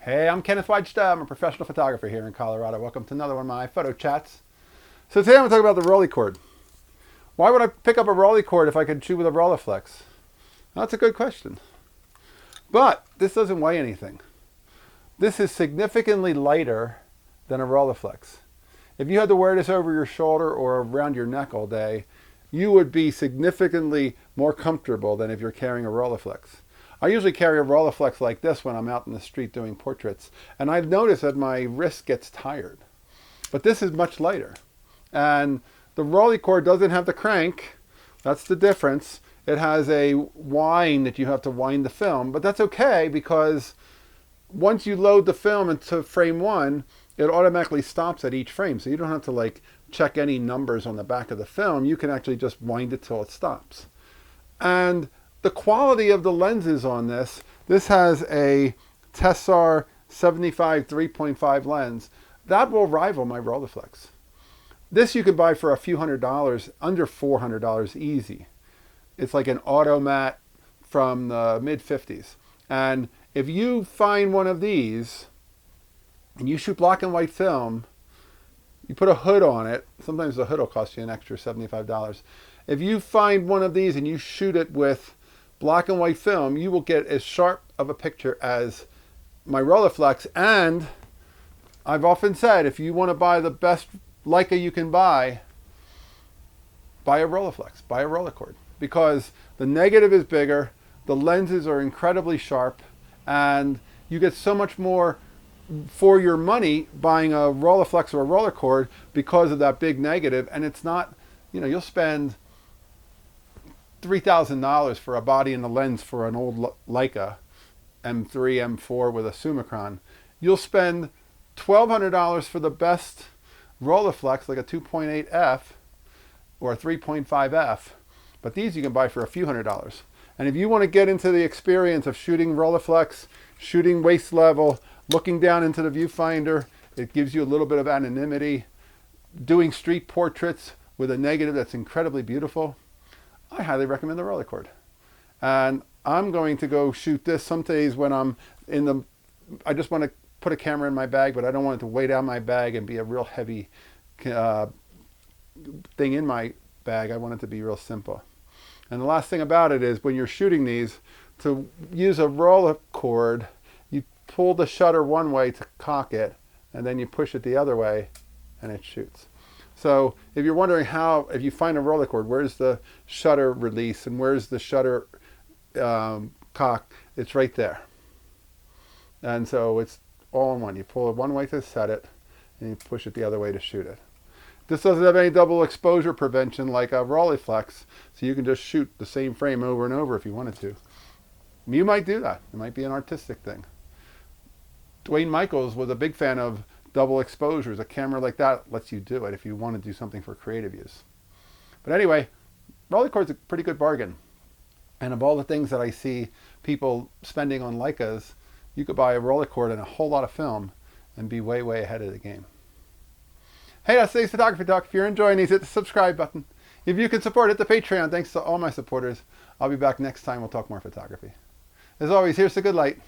Hey, I'm Kenneth Wajda. I'm a professional photographer here in Colorado. Welcome to another one of my photo chats. So today I'm going to talk about the Rolleicord. Why would I pick up a Rolleicord if I could shoot with a Rolleiflex? Well, that's a good question. But this doesn't weigh anything. This is significantly lighter than a Rolleiflex. If you had to wear this over your shoulder or around your neck all day, you would be significantly more comfortable than if you're carrying a Rolleiflex. I usually carry a Rolleiflex like this when I'm out in the street doing portraits, and I've noticed that my wrist gets tired. But this is much lighter. And the Rolleicord doesn't have the crank. That's the difference. It has a wind that you have to wind the film, but that's okay because once you load the film into frame one, it automatically stops at each frame. So you don't have to check any numbers on the back of the film. You can actually just wind it till it stops. And the quality of the lenses on this has a Tessar 75 3.5 lens. That will rival my Rolleiflex. This you can buy for a few $100s, under $400 easy. It's like an automat from the mid-50s. And if you find one of these and you shoot black and white film, you put a hood on it. Sometimes the hood will cost you an extra $75. If you find one of these and you shoot it with black and white film, you will get as sharp of a picture as my Rolleiflex. And I've often said, if you want to buy the best Leica you can buy a Rolleiflex, buy a Rolleicord, because the negative is bigger, the lenses are incredibly sharp, and you get so much more for your money buying a Rolleiflex or a Rolleicord because of that big negative. And it's not, you'll spend $3,000 for a body and a lens for an old Leica M3, M4 with a Summicron. You'll spend $1,200 for the best Rolleiflex, like a 2.8F or a 3.5F. But these you can buy for a few $100s. And if you want to get into the experience of shooting Rolleiflex, shooting waist level, looking down into the viewfinder, it gives you a little bit of anonymity, doing street portraits with a negative that's incredibly beautiful, I highly recommend the Rolleicord. And I'm going to go shoot this some days when I just want to put a camera in my bag, but I don't want it to weigh down my bag and be a real heavy thing in my bag. I want it to be real simple. And the last thing about it is when you're shooting these, to use a Rolleicord, you pull the shutter one way to cock it, and then you push it the other way, and it shoots. So if you're wondering if you find a Rolleicord, where's the shutter release and where's the shutter cock, it's right there. And so it's all in one. You pull it one way to set it, and you push it the other way to shoot it. This doesn't have any double exposure prevention like a Rolleiflex, so you can just shoot the same frame over and over if you wanted to. You might do that. It might be an artistic thing. Dwayne Michaels was a big fan of double exposures. A camera like that lets you do it if you want to do something for creative use. But anyway, Rolleicord's a pretty good bargain. And of all the things that I see people spending on Leicas, you could buy a Rolleicord and a whole lot of film and be way, way ahead of the game. Hey, that's today's Photography Talk. If you're enjoying these, hit the subscribe button. If you can support, hit the Patreon. Thanks to all my supporters. I'll be back next time. We'll talk more photography. As always, here's the good light.